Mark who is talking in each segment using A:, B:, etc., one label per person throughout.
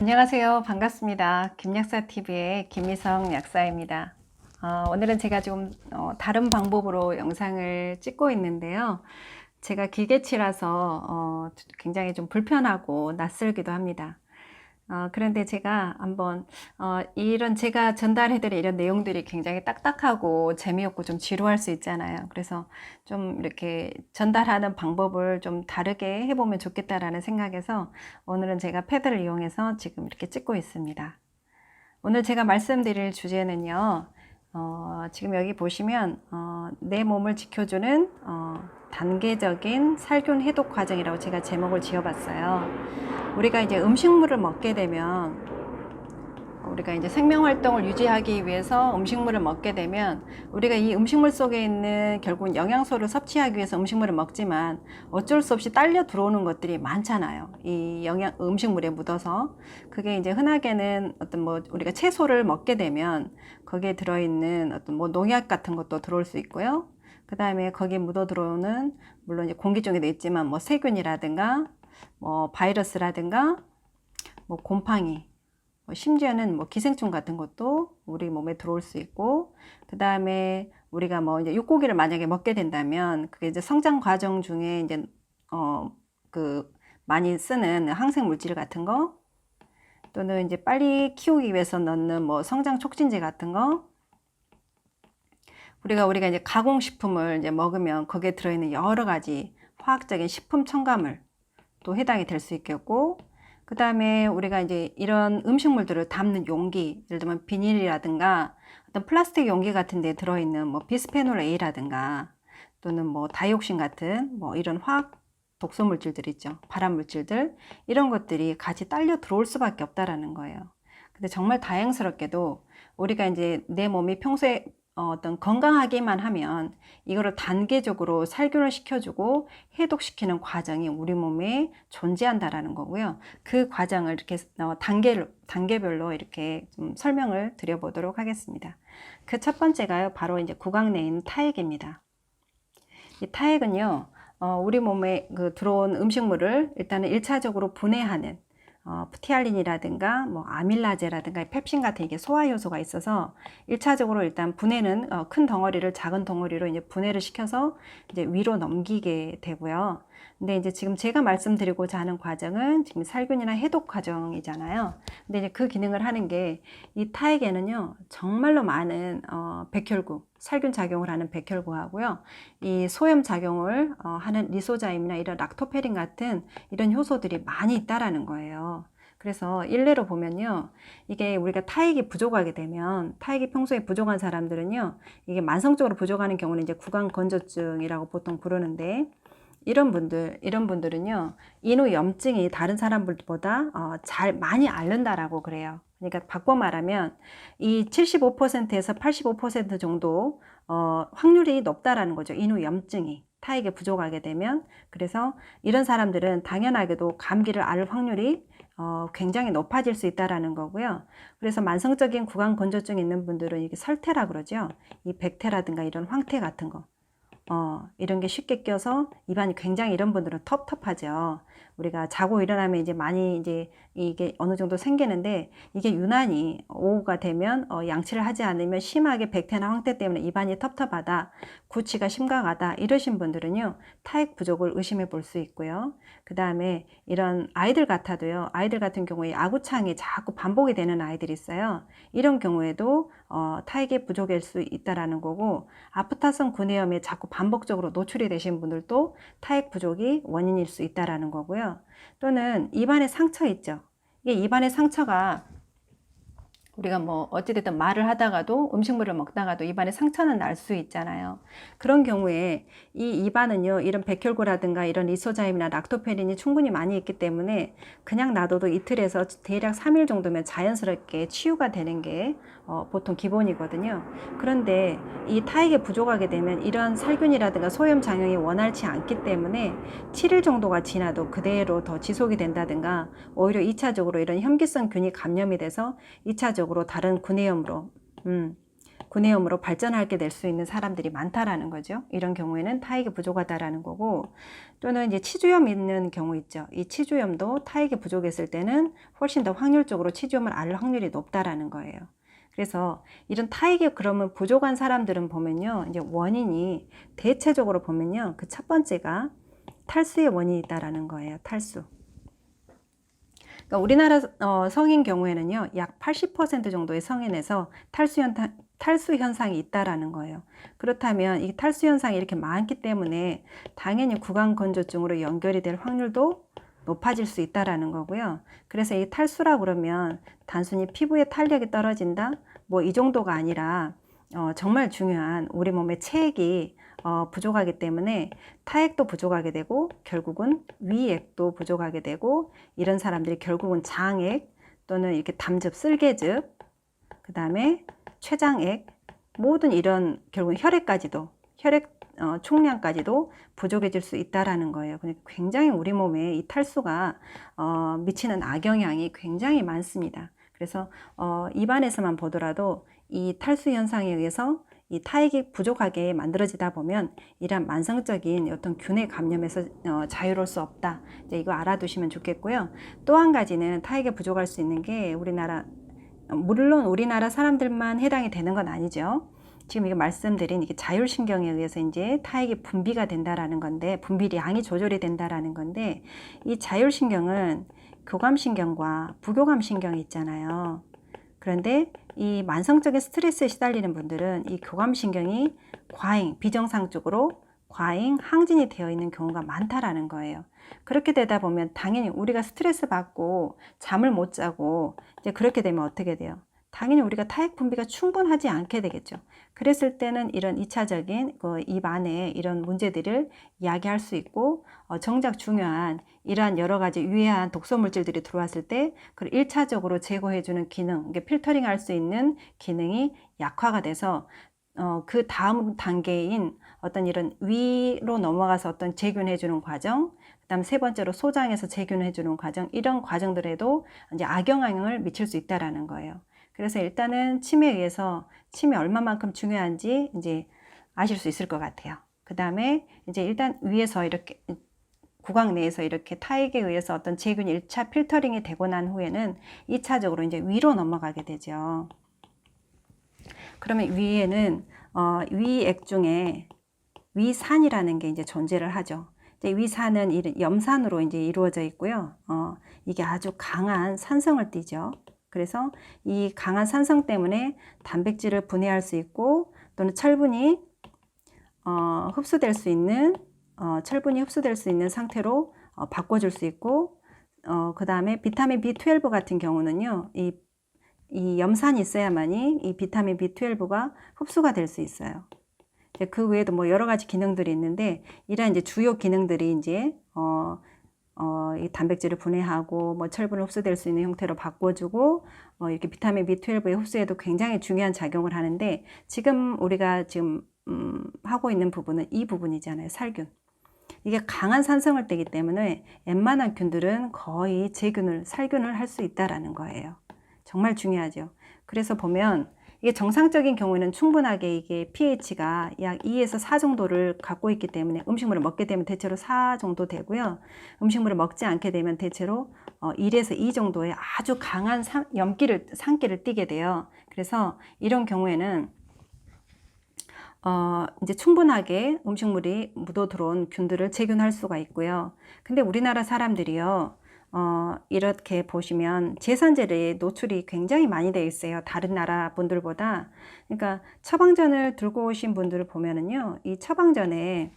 A: 안녕하세요. 반갑습니다. 김약사TV의 김미성 약사입니다. 오늘은 제가 좀 다른 방법으로 영상을 찍고 있는데요. 제가 기계치라서 굉장히 좀 불편하고 낯설기도 합니다. 그런데 제가 한번 이런 제가 전달해드릴 이런 내용들이 굉장히 딱딱하고 재미없고 좀 지루할 수 있잖아요. 그래서 좀 이렇게 전달하는 방법을 좀 다르게 해보면 좋겠다라는 생각에서 오늘은 제가 패드를 이용해서 지금 이렇게 찍고 있습니다. 오늘 제가 말씀드릴 주제는요. 지금 여기 보시면 내 몸을 지켜주는 단계적인 살균 해독 과정이라고 제가 제목을 지어봤어요. 우리가 이제 음식물을 먹게 되면 우리가 이제 생명 활동을 유지하기 위해서 음식물을 먹게 되면 우리가 이 음식물 속에 있는 결국은 영양소를 섭취하기 위해서 음식물을 먹지만 어쩔 수 없이 딸려 들어오는 것들이 많잖아요. 이 음식물에 묻어서 그게 이제 흔하게는 어떤 뭐 우리가 채소를 먹게 되면 거기에 들어있는 어떤 뭐 농약 같은 것도 들어올 수 있고요. 그 다음에 거기에 묻어 들어오는 물론 이제 공기 중에도 있지만 뭐 세균이라든가 뭐 바이러스라든가 뭐 곰팡이 심지어는 뭐 기생충 같은 것도 우리 몸에 들어올 수 있고, 그 다음에 우리가 뭐 이제 육고기를 만약에 먹게 된다면 그게 이제 성장 과정 중에 이제 많이 쓰는 항생 물질 같은 거, 또는 이제 빨리 키우기 위해서 넣는 뭐 성장 촉진제 같은 거, 우리가 이제 가공식품을 이제 먹으면 거기에 들어있는 여러 가지 화학적인 식품 첨가물 또 해당이 될 수 있겠고, 그 다음에 우리가 이제 이런 음식물들을 담는 용기, 예를 들면 비닐이라든가 어떤 플라스틱 용기 같은 데 들어있는 뭐 비스페놀 A라든가 또는 뭐 다이옥신 같은 뭐 이런 화학 독소 물질들 있죠. 발암 물질들, 이런 것들이 같이 딸려 들어올 수밖에 없다라는 거예요. 근데 정말 다행스럽게도 우리가 이제 내 몸이 평소에 어떤 건강하기만 하면 이거를 단계적으로 살균을 시켜주고 해독시키는 과정이 우리 몸에 존재한다라는 거고요. 그 과정을 이렇게 단계별로 이렇게 좀 설명을 드려보도록 하겠습니다. 그 첫 번째가요, 바로 이제 구강 내에 있는 타액입니다. 이 타액은요, 우리 몸에 들어온 음식물을 일단은 1차적으로 분해하는 프티알린이라든가 뭐 아밀라제라든가 펩신 같은 이게 소화 효소가 있어서 1차적으로 일단 분해는 큰 덩어리를 작은 덩어리로 이제 분해를 시켜서 이제 위로 넘기게 되고요. 근데 이제 지금 제가 말씀드리고자 하는 과정은 지금 살균이나 해독 과정이잖아요. 근데 이제 그 기능을 하는 게 이 타액에는요, 정말로 많은 백혈구, 살균 작용을 하는 백혈구하고요, 이 소염 작용을 하는 리소자임이나 이런 락토페린 같은 이런 효소들이 많이 있다라는 거예요. 그래서 일례로 보면요, 이게 우리가 타액이 부족하게 되면, 타액이 평소에 부족한 사람들은요, 이게 만성적으로 부족하는 경우는 이제 구강 건조증이라고 보통 부르는데, 이런 분들은요, 인후 염증이 다른 사람들보다 많이 앓는다라고 그래요. 그러니까 바꿔 말하면 이 75%에서 85% 정도 확률이 높다라는 거죠. 인후 염증이 타액이 부족하게 되면. 그래서 이런 사람들은 당연하게도 감기를 앓을 확률이 굉장히 높아질 수 있다라는 거고요. 그래서 만성적인 구강 건조증 있는 분들은 이게 설태라 그러죠. 이 백태라든가 이런 황태 같은 거. 이런 게 쉽게 껴서 입안이 굉장히, 이런 분들은 텁텁하죠. 우리가 자고 일어나면 이제 많이 이제 이게 어느 정도 생기는데, 이게 유난히 오후가 되면 양치를 하지 않으면 심하게 백태나 황태 때문에 입안이 텁텁하다, 구취가 심각하다 이러신 분들은요, 타액 부족을 의심해 볼 수 있고요. 그 다음에 이런 아이들 같아도요, 아이들 같은 경우에 아구창이 자꾸 반복이 되는 아이들이 있어요. 이런 경우에도 타액이 부족일 수 있다라는 거고, 아프타성 구내염에 자꾸 반복적으로 노출이 되신 분들도 타액 부족이 원인일 수 있다라는 거고요. 또는 입안에 상처 있죠. 이게 입안에 상처가 우리가 뭐 어찌됐든 말을 하다가도 음식물을 먹다가도 입안에 상처는 날 수 있잖아요. 그런 경우에 이 입안은요, 이런 백혈구라든가 이런 리소자임이나 락토페린이 충분히 많이 있기 때문에 그냥 놔둬도 이틀에서 대략 3일 정도면 자연스럽게 치유가 되는 게 보통 기본이거든요. 그런데 이 타액이 부족하게 되면 이런 살균이라든가 소염 작용이 원활치 않기 때문에 7일 정도가 지나도 그대로 더 지속이 된다든가, 오히려 2차적으로 이런 현기성 균이 감염이 돼서 2차적으로 다른 구내염으로 구내염으로 발전하게 될 수 있는 사람들이 많다라는 거죠. 이런 경우에는 타액이 부족하다라는 거고, 또는 이제 치주염 있는 경우 있죠. 이 치주염도 타액이 부족했을 때는 훨씬 더 확률적으로 치주염을 앓을 확률이 높다라는 거예요. 그래서 이런 타액이 그러면 부족한 사람들은 보면요, 이제 원인이 대체적으로 보면요, 그 첫 번째가 탈수의 원인이 있다라는 거예요. 탈수. 그러니까 우리나라 성인 경우에는요, 약 80% 정도의 성인에서 탈수 현상이 있다라는 거예요. 그렇다면 이 탈수 현상이 이렇게 많기 때문에 당연히 구강건조증으로 연결이 될 확률도 높아질 수 있다라는 거고요. 그래서 이 탈수라 그러면 단순히 피부의 탄력이 떨어진다, 뭐 이 정도가 아니라 정말 중요한 우리 몸의 체액이 부족하기 때문에 타액도 부족하게 되고 결국은 위액도 부족하게 되고, 이런 사람들이 결국은 장액 또는 이렇게 담즙, 쓸개즙, 그 다음에 췌장액, 모든 이런 결국은 혈액까지도, 혈액 총량까지도 부족해질 수 있다라는 거예요. 그러니까 굉장히 우리 몸에 이 탈수가 미치는 악영향이 굉장히 많습니다. 그래서 입안에서만 보더라도 이 탈수 현상에 의해서 이 타액이 부족하게 만들어지다 보면 이러한 만성적인 어떤 균의 감염에서 자유로울 수 없다. 이제 이거 알아두시면 좋겠고요. 또 한 가지는 타액이 부족할 수 있는 게 물론 우리나라 사람들만 해당이 되는 건 아니죠. 지금 이거 말씀드린 이게 자율신경에 의해서 이제 타액이 분비가 된다라는 건데, 분비량이 조절이 된다라는 건데, 이 자율신경은 교감신경과 부교감신경이 있잖아요. 그런데 이 만성적인 스트레스에 시달리는 분들은 이 교감신경이 비정상적으로 과잉 항진이 되어 있는 경우가 많다라는 거예요. 그렇게 되다 보면 당연히 우리가 스트레스 받고 잠을 못 자고 이제 그렇게 되면 어떻게 돼요? 당연히 우리가 타액 분비가 충분하지 않게 되겠죠. 그랬을 때는 이런 2차적인 입 안에 이런 문제들을 이야기할 수 있고, 정작 중요한 이러한 여러 가지 유해한 독소 물질들이 들어왔을 때 그걸 1차적으로 제거해주는 기능, 필터링 할 수 있는 기능이 약화가 돼서 그 다음 단계인 어떤 이런 위로 넘어가서 어떤 재균해주는 과정, 그 다음 세 번째로 소장에서 재균해주는 과정, 이런 과정들에도 이제 악영향을 미칠 수 있다라는 거예요. 그래서 일단은 침에 의해서 침이 얼마만큼 중요한지 이제 아실 수 있을 것 같아요. 그 다음에 이제 일단 위에서 이렇게 구강 내에서 이렇게 타액에 의해서 어떤 세균 1차 필터링이 되고 난 후에는 2차적으로 이제 위로 넘어가게 되죠. 그러면 위에는 위액 중에 위산이라는 게 이제 존재를 하죠. 이제 위산은 염산으로 이제 이루어져 있고요. 이게 아주 강한 산성을 띠죠. 그래서 이 강한 산성 때문에 단백질을 분해할 수 있고, 또는 철분이 흡수될 수 있는 상태로 바꿔줄 수 있고, 그 다음에 비타민 B12 같은 경우는요, 이 염산이 있어야만이 이 비타민 B12가 흡수가 될 수 있어요. 그 외에도 뭐 여러 가지 기능들이 있는데, 이러한 이제 주요 기능들이 이제 이 단백질을 분해하고 뭐 철분을 흡수될 수 있는 형태로 바꿔주고, 이렇게 비타민 B12의 흡수에도 굉장히 중요한 작용을 하는데, 지금 우리가 하고 있는 부분은 이 부분이잖아요. 살균. 이게 강한 산성을 띠기 때문에 웬만한 균들은 거의 살균을 할 수 있다라는 거예요. 정말 중요하죠. 그래서 보면 이게 정상적인 경우에는 충분하게 이게 pH가 약 2에서 4 정도를 갖고 있기 때문에, 음식물을 먹게 되면 대체로 4 정도 되고요. 음식물을 먹지 않게 되면 대체로 1에서 2 정도의 아주 강한 산기를 띠게 돼요. 그래서 이런 경우에는 이제 충분하게 음식물이 묻어 들어온 균들을 재균할 수가 있고요. 근데 우리나라 사람들이요, 이렇게 보시면 제산제에 노출이 굉장히 많이 되어 있어요. 다른 나라 분들보다. 그러니까 처방전을 들고 오신 분들을 보면은요, 이 처방전에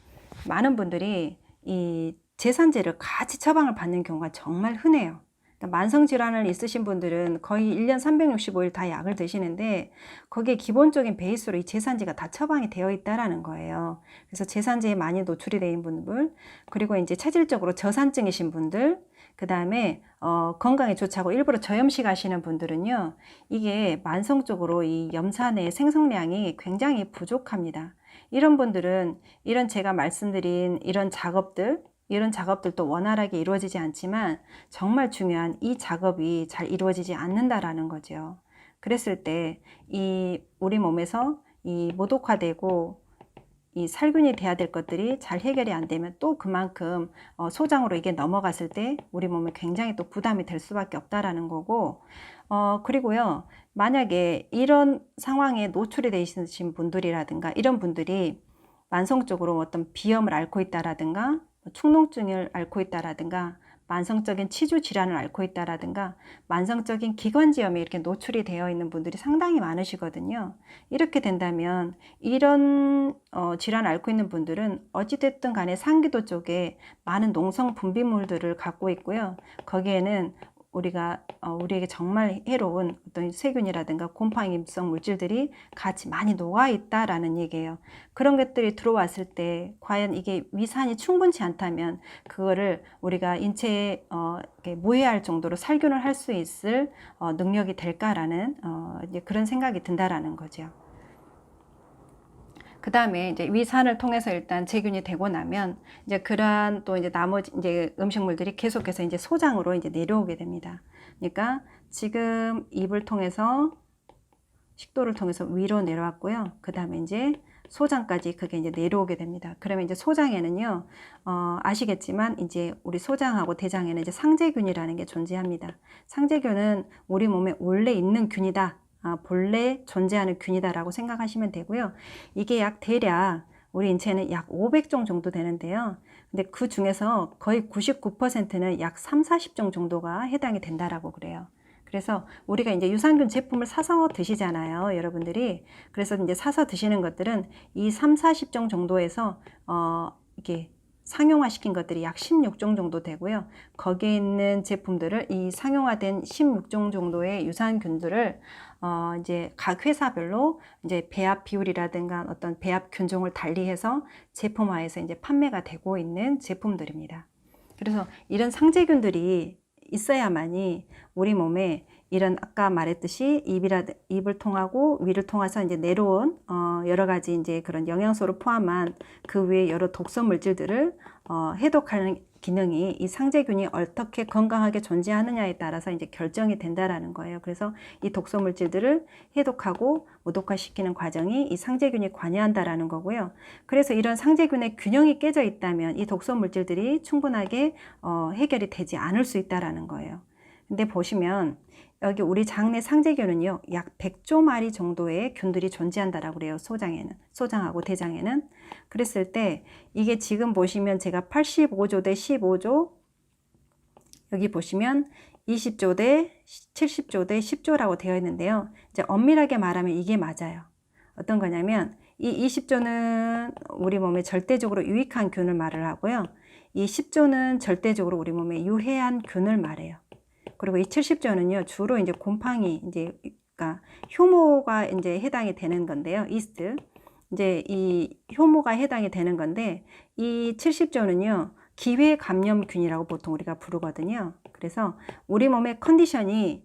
A: 많은 분들이 이 제산제를 같이 처방을 받는 경우가 정말 흔해요. 그러니까 만성질환을 있으신 분들은 거의 1년 365일 다 약을 드시는데, 거기에 기본적인 베이스로 이 제산제가 다 처방이 되어 있다라는 거예요. 그래서 제산제에 많이 노출이 되어 있는 분들, 그리고 이제 체질적으로 저산증이신 분들, 그 다음에 건강에 좋지 않고 일부러 저염식 하시는 분들은요, 이게 만성적으로 이 염산의 생성량이 굉장히 부족합니다. 이런 분들은 이런 제가 말씀드린 이런 작업들도 원활하게 이루어지지 않지만 정말 중요한 이 작업이 잘 이루어지지 않는다라는 거죠. 그랬을 때 이 우리 몸에서 이 모독화되고 이 살균이 돼야 될 것들이 잘 해결이 안 되면 또 그만큼 소장으로 이게 넘어갔을 때 우리 몸에 굉장히 또 부담이 될 수밖에 없다라는 거고, 그리고요, 만약에 이런 상황에 노출이 되신 분들이라든가 이런 분들이 만성적으로 어떤 비염을 앓고 있다라든가 축농증을 앓고 있다라든가 만성적인 치주 질환을 앓고 있다라든가 만성적인 기관지염에 이렇게 노출이 되어 있는 분들이 상당히 많으시거든요. 이렇게 된다면 이런 질환을 앓고 있는 분들은 어찌됐든 간에 상기도 쪽에 많은 농성 분비물들을 갖고 있고요. 거기에는 우리에게 정말 해로운 어떤 세균이라든가 곰팡이성 물질들이 같이 많이 녹아 있다라는 얘기예요. 그런 것들이 들어왔을 때 과연 이게 위산이 충분치 않다면 그거를 우리가 인체에 모해할 정도로 살균을 할 수 있을 능력이 될까라는 이제 그런 생각이 든다라는 거죠. 그 다음에 이제 위산을 통해서 일단 제균이 되고 나면 이제 그러한 또 이제 나머지 이제 음식물들이 계속해서 이제 소장으로 이제 내려오게 됩니다. 그러니까 지금 입을 통해서 식도를 통해서 위로 내려왔고요. 그 다음에 이제 소장까지 그게 이제 내려오게 됩니다. 그러면 이제 소장에는요, 아시겠지만 이제 우리 소장하고 대장에는 이제 상제균이라는 게 존재합니다. 상제균은 우리 몸에 원래 있는 균이다. 본래 존재하는 균이다라고 생각하시면 되고요. 이게 대략 우리 인체는 약 500종 정도 되는데요. 근데 그 중에서 거의 99%는 약 3, 40종 정도가 해당이 된다라고 그래요. 그래서 우리가 이제 유산균 제품을 사서 드시잖아요, 여러분들이. 그래서 이제 사서 드시는 것들은 이 3, 40종 정도에서 이게 상용화 시킨 것들이 약 16종 정도 되고요. 거기에 있는 제품들을 이 상용화된 16종 정도의 유산균들을 이제 각 회사별로 이제 배합 비율이라든가 어떤 배합 균종을 달리해서 제품화해서 이제 판매가 되고 있는 제품들입니다. 그래서 이런 상제균들이 있어야만이 우리 몸에 이런 아까 말했듯이 입을 통하고 위를 통해서 이제 내려온 여러 가지 이제 그런 영양소를 포함한 그 외에 여러 독성 물질들을 해독하는 기능이 이 상제균이 어떻게 건강하게 존재하느냐에 따라서 이제 결정이 된다라는 거예요. 그래서 이 독성 물질들을 해독하고 무독화시키는 과정이 이 상제균이 관여한다라는 거고요. 그래서 이런 상제균의 균형이 깨져 있다면 이 독성 물질들이 충분하게 해결이 되지 않을 수 있다라는 거예요. 근데 보시면 여기 우리 장내 상제균은요, 약 100조 마리 정도의 균들이 존재한다라고 그래요. 소장하고 대장에는. 그랬을 때 이게 지금 보시면 제가 85조 대 15조, 여기 보시면 20조 대 70조 대 10조라고 되어 있는데요. 이제 엄밀하게 말하면 이게 맞아요. 어떤 거냐면 이 20조는 우리 몸에 절대적으로 유익한 균을 말을 하고요. 이 10조는 절대적으로 우리 몸에 유해한 균을 말해요. 그리고 이 70조는요, 주로 이제 곰팡이, 그러니까 효모가 이제 해당이 되는 건데요. 이스트. 이제 이 효모가 해당이 되는 건데, 이 70조는요, 기회 감염균이라고 보통 우리가 부르거든요. 그래서 우리 몸의 컨디션이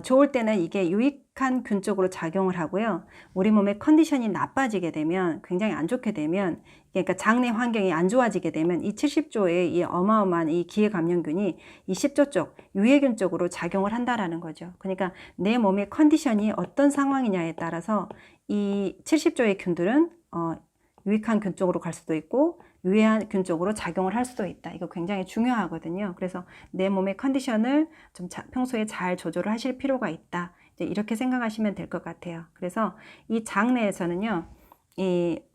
A: 좋을 때는 이게 유익한 균 쪽으로 작용을 하고요. 우리 몸의 컨디션이 나빠지게 되면, 굉장히 안 좋게 되면, 그러니까 장내 환경이 안 좋아지게 되면 이 70조의 이 어마어마한 이 기회 감염균이 이 10조 쪽, 유해균 쪽으로 작용을 한다라는 거죠. 그러니까 내 몸의 컨디션이 어떤 상황이냐에 따라서 이 70조의 균들은 유익한 균 쪽으로 갈 수도 있고 유해한 균 쪽으로 작용을 할 수도 있다. 이거 굉장히 중요하거든요. 그래서 내 몸의 컨디션을 좀 평소에 잘 조절을 하실 필요가 있다. 이제 이렇게 생각하시면 될 것 같아요. 그래서 이 장내에서는요,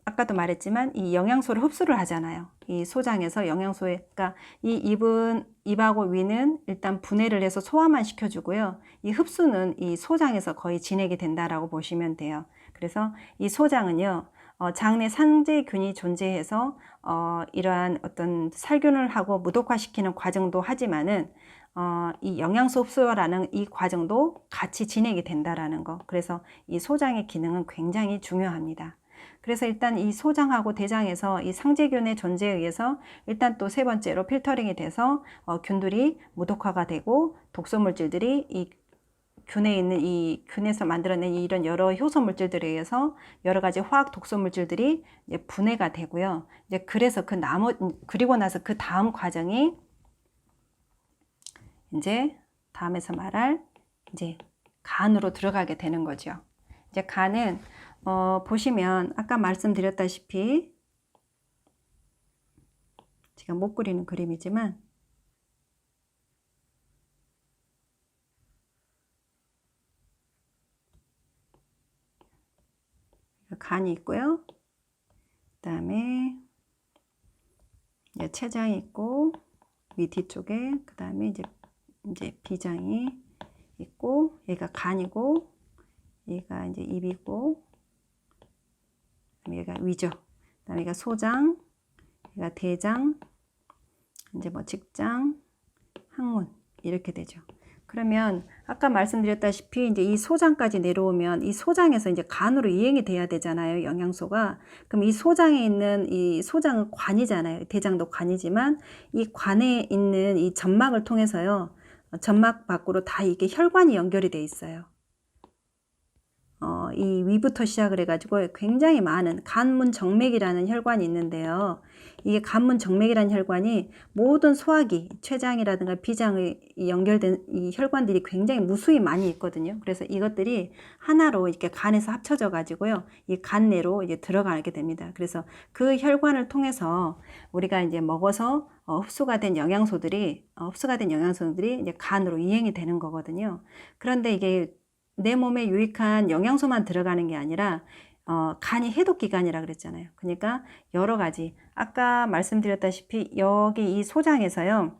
A: 아까도 말했지만 이 영양소를 흡수를 하잖아요. 이 소장에서 그러니까 이 입하고 위는 일단 분해를 해서 소화만 시켜주고요. 이 흡수는 이 소장에서 거의 진행이 된다라고 보시면 돼요. 그래서 이 소장은요, 장내 상제균이 존재해서 이러한 어떤 살균을 하고 무독화시키는 과정도 하지만은 이 영양소 흡수라는 이 과정도 같이 진행이 된다라는 거. 그래서 이 소장의 기능은 굉장히 중요합니다. 그래서 일단 이 소장하고 대장에서 이 상제균의 존재에 의해서 일단 또 세 번째로 필터링이 돼서 균들이 무독화가 되고 독소물질들이 이 균에 있는 이 균에서 만들어낸 이런 여러 효소 물질들에 의해서 여러 가지 화학 독소 물질들이 이제 분해가 되고요. 이제 그래서 그리고 나서 그 다음 과정이 이제 다음에서 말할 이제 간으로 들어가게 되는 거죠. 이제 간은 보시면 아까 말씀드렸다시피 제가 못 그리는 그림이지만 간이 있고요. 그 다음에 췌장이 있고 위 뒤쪽에 그 다음에 이제 비장이 있고 얘가 간이고 얘가 이제 입이고 얘가 위죠. 그 다음에 얘가 소장, 얘가 대장, 이제 뭐 직장, 항문 이렇게 되죠. 그러면 아까 말씀드렸다시피 이제 이 소장까지 내려오면 이 소장에서 이제 간으로 이행이 돼야 되잖아요. 영양소가. 그럼 이 소장에 있는 이 소장은 관이잖아요. 대장도 관이지만 이 관에 있는 이 점막을 통해서요. 점막 밖으로 다 이게 혈관이 연결이 돼 있어요. 이 위부터 시작을 해가지고 굉장히 많은 간문정맥이라는 혈관이 있는데요. 이게 간문정맥이라는 혈관이 모든 소화기, 췌장이라든가 비장의 연결된 이 혈관들이 굉장히 무수히 많이 있거든요. 그래서 이것들이 하나로 이렇게 간에서 합쳐져 가지고요. 이 간 내로 이제 들어가게 됩니다. 그래서 그 혈관을 통해서 우리가 이제 먹어서 흡수가 된 영양소들이 이제 간으로 이행이 되는 거거든요. 그런데 이게 내 몸에 유익한 영양소만 들어가는 게 아니라 간이 해독기관이라 그랬잖아요. 그러니까 여러 가지 아까 말씀드렸다시피 여기 이 소장에서요.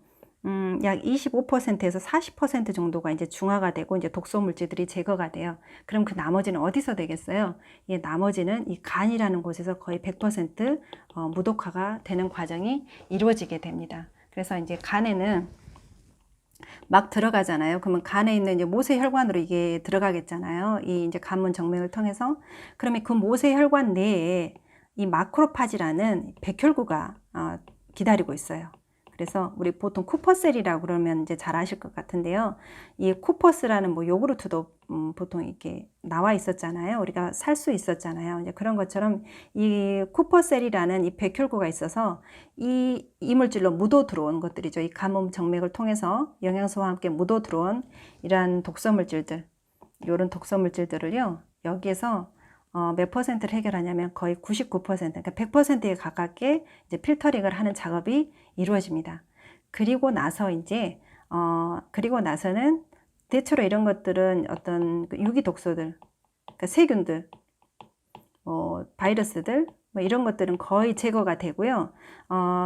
A: 약 25%에서 40% 정도가 이제 중화가 되고 이제 독소 물질들이 제거가 돼요. 그럼 그 나머지는 어디서 되겠어요? 이 나머지는 이 간이라는 곳에서 거의 100% 무독화가 되는 과정이 이루어지게 됩니다. 그래서 이제 간에는 막 들어가잖아요. 그러면 간에 있는 이제 모세혈관으로 이게 들어가겠잖아요. 이 이제 간문 정맥을 통해서. 그러면 그 모세혈관 내에 이 마크로파지라는 백혈구가 기다리고 있어요. 그래서 우리 보통 쿠퍼셀이라고 그러면 이제 잘 아실 것 같은데요. 이 쿠퍼스라는 뭐 요구르트도 보통 이렇게 나와 있었잖아요. 우리가 살 수 있었잖아요. 이제 그런 것처럼 이 쿠퍼셀이라는 이 백혈구가 있어서 이 이물질로 묻어 들어온 것들이죠. 이 간문 정맥을 통해서 영양소와 함께 묻어 들어온 이러한 독소물질들, 이런 독소물질들을요. 여기에서 몇 퍼센트를 해결하냐면 거의 99%, 그러니까 100%에 가깝게 이제 필터링을 하는 작업이 이루어집니다. 그리고 나서 이제, 그리고 나서는 대체로 이런 것들은 어떤 유기 독소들, 그러니까 세균들, 바이러스들, 뭐 이런 것들은 거의 제거가 되고요.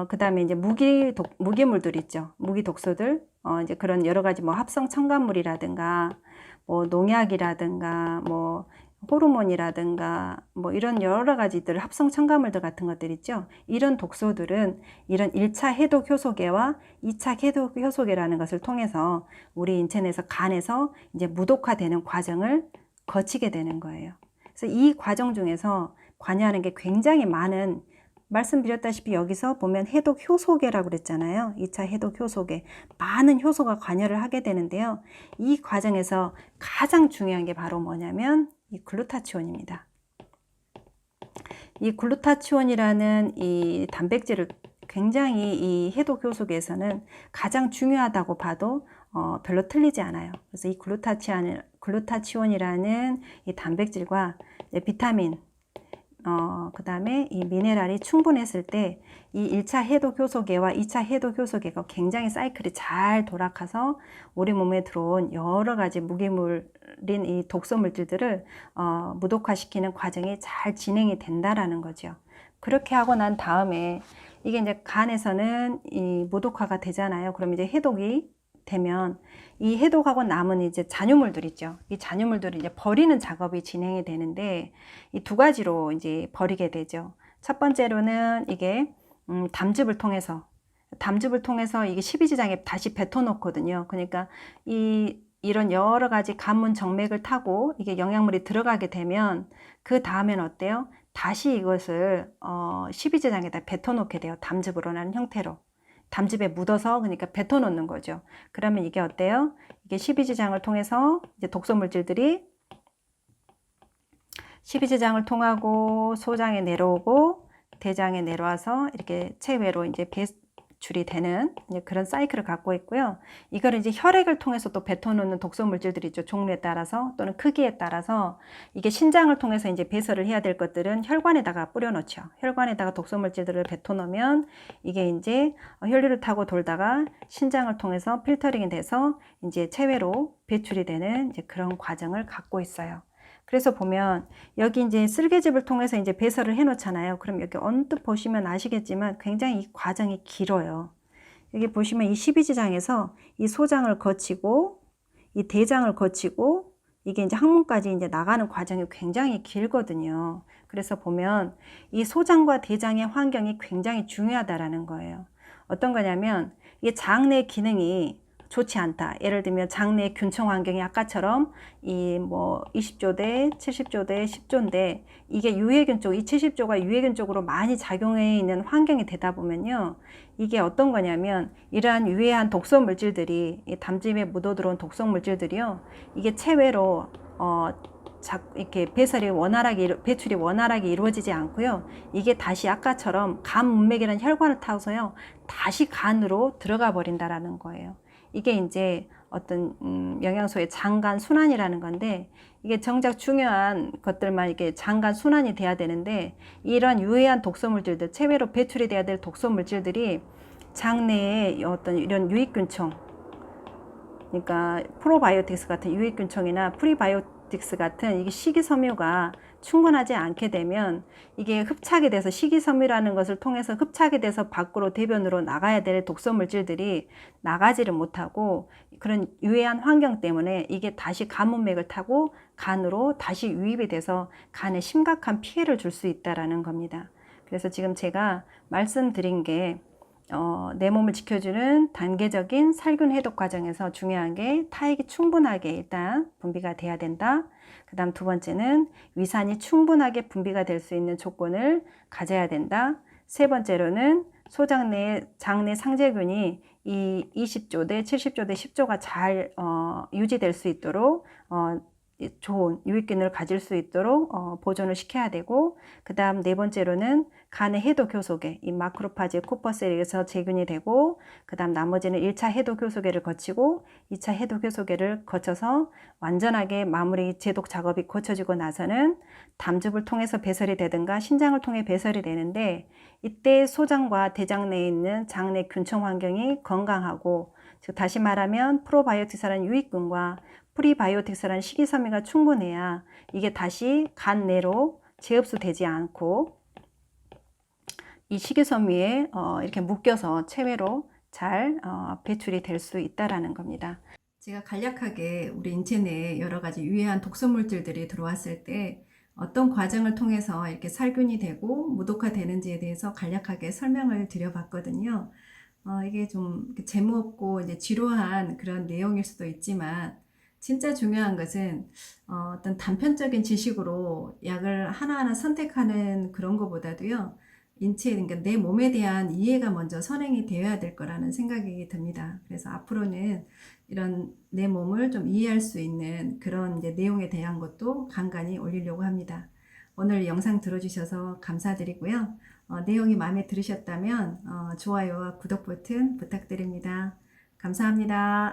A: 그 다음에 이제 무기물들 있죠. 무기 독소들, 이제 그런 여러 가지 뭐 합성 첨가물이라든가, 뭐 농약이라든가, 뭐 호르몬이라든가 뭐 이런 여러 가지들 합성 첨가물들 같은 것들 있죠. 이런 독소들은 이런 1차 해독 효소계와 2차 해독 효소계라는 것을 통해서 우리 인체 내에서 간에서 이제 무독화되는 과정을 거치게 되는 거예요. 그래서 이 과정 중에서 관여하는 게 굉장히 많은, 말씀드렸다시피 여기서 보면 해독 효소계라고 그랬잖아요. 2차 해독 효소계. 많은 효소가 관여를 하게 되는데요. 이 과정에서 가장 중요한 게 바로 뭐냐면 이 글루타치온입니다. 이 글루타치온이라는 이 단백질을 굉장히 이 해독 효소계에서는 가장 중요하다고 봐도 별로 틀리지 않아요. 그래서 이 글루타치온이라는 이 단백질과 비타민, 그 다음에 이 미네랄이 충분했을 때 이 1차 해독 효소계와 2차 해독 효소계가 굉장히 사이클이 잘 돌아가서 우리 몸에 들어온 여러 가지 무기물인 이 독소 물질들을 무독화시키는 과정이 잘 진행이 된다라는 거죠. 그렇게 하고 난 다음에 이게 이제 간에서는 이 무독화가 되잖아요. 그럼 이제 해독이 되면 이 해독하고 남은 이제 잔유물들 있죠. 이 잔유물들을 이제 버리는 작업이 진행이 되는데 이 두 가지로 이제 버리게 되죠. 첫 번째로는 이게 담즙을 통해서 이게 십이지장에 다시 뱉어놓거든요. 그러니까 이런 여러 가지 간문 정맥을 타고 이게 영양물이 들어가게 되면 그 다음엔 어때요? 다시 이것을 십이지장에다 뱉어놓게 돼요. 담즙으로라는 형태로. 담즙에 묻어서 그러니까 뱉어놓는 거죠. 그러면 이게 어때요? 이게 십이지장을 통해서 이제 독소물질들이 십이지장을 통하고 소장에 내려오고 대장에 내려와서 이렇게 체외로 이제 배출이 되는 이제 그런 사이클을 갖고 있고요. 이거를 이제 혈액을 통해서 또 뱉어놓는 독소 물질들이 있죠. 종류에 따라서 또는 크기에 따라서 이게 신장을 통해서 이제 배설을 해야 될 것들은 혈관에다가 뿌려놓죠. 혈관에다가 독소 물질들을 뱉어놓으면 이게 이제 혈류를 타고 돌다가 신장을 통해서 필터링이 돼서 이제 체외로 배출이 되는 이제 그런 과정을 갖고 있어요. 그래서 보면 여기 이제 쓸개즙을 통해서 이제 배설을 해 놓잖아요. 그럼 여기 언뜻 보시면 아시겠지만 굉장히 이 과정이 길어요. 여기 보시면 이 12지장에서 이 소장을 거치고 이 대장을 거치고 이게 이제 항문까지 이제 나가는 과정이 굉장히 길거든요. 그래서 보면 이 소장과 대장의 환경이 굉장히 중요하다라는 거예요. 어떤 거냐면 이게 장내 기능이 좋지 않다. 예를 들면 장내 균총 환경이 아까처럼 이 뭐 20조 대 70조 대 10조인데 이게 유해균 쪽, 이 70조가 유해균 쪽으로 많이 작용해 있는 환경이 되다 보면요. 이게 어떤 거냐면 이러한 유해한 독소 물질들이 이 담즙에 묻어 들어온 독소 물질들이요. 이게 체외로 이렇게 배출이 원활하게 이루어지지 않고요. 이게 다시 아까처럼 간 문맥이라는 혈관을 타고서요. 다시 간으로 들어가 버린다라는 거예요. 이게 이제 어떤 영양소의 장간 순환이라는 건데 이게 정작 중요한 것들만 이게 장간 순환이 돼야 되는데 이런 유해한 독소 물질들, 체외로 배출이 돼야 될 독소 물질들이 장내에 어떤 이런 유익균총, 그러니까 프로바이오틱스 같은 유익균총이나 프리바이오틱스 같은 이게 식이섬유가 충분하지 않게 되면 이게 흡착이 돼서 식이섬유라는 것을 통해서 흡착이 돼서 밖으로 대변으로 나가야 될 독소 물질들이 나가지를 못하고 그런 유해한 환경 때문에 이게 다시 간 문맥을 타고 간으로 다시 유입이 돼서 간에 심각한 피해를 줄 수 있다라는 겁니다. 그래서 지금 제가 말씀드린 게 내 몸을 지켜주는 단계적인 살균 해독 과정에서 중요한 게 타액이 충분하게 일단 분비가 돼야 된다. 그 다음 두 번째는 위산이 충분하게 분비가 될 수 있는 조건을 가져야 된다. 세 번째로는 장내 상재균이 이 20조 대 70조 대 10조가 잘 유지될 수 있도록 좋은 유익균을 가질 수 있도록 보존을 시켜야 되고, 그 다음 네 번째로는 간의 해독 효소계, 이 마크로파지 코퍼셀에서 제균이 되고, 그 다음 나머지는 1차 해독 효소계를 거치고 2차 해독 효소계를 거쳐서 완전하게 마무리 제독 작업이 거쳐지고 나서는 담즙을 통해서 배설이 되든가 신장을 통해 배설이 되는데, 이때 소장과 대장 내에 있는 장내 균총 환경이 건강하고, 즉 다시 말하면 프로바이오틱스라는 유익균과 프리바이오틱스라는 식이섬유가 충분해야 이게 다시 간 내로 재흡수되지 않고 이 식이섬유에 이렇게 묶여서 체외로 잘 배출이 될 수 있다라는 겁니다. 제가 간략하게 우리 인체 내에 여러 가지 유해한 독소 물질들이 들어왔을 때 어떤 과정을 통해서 이렇게 살균이 되고 무독화되는지에 대해서 간략하게 설명을 드려봤거든요. 이게 좀 재미없고 이제 지루한 그런 내용일 수도 있지만 진짜 중요한 것은 어떤 단편적인 지식으로 약을 하나하나 선택하는 그런 것보다도요. 그러니까 내 몸에 대한 이해가 먼저 선행이 되어야 될 거라는 생각이 듭니다. 그래서 앞으로는 이런 내 몸을 좀 이해할 수 있는 그런 이제 내용에 대한 것도 간간히 올리려고 합니다. 오늘 영상 들어주셔서 감사드리고요. 내용이 마음에 들으셨다면 좋아요와 구독 버튼 부탁드립니다. 감사합니다.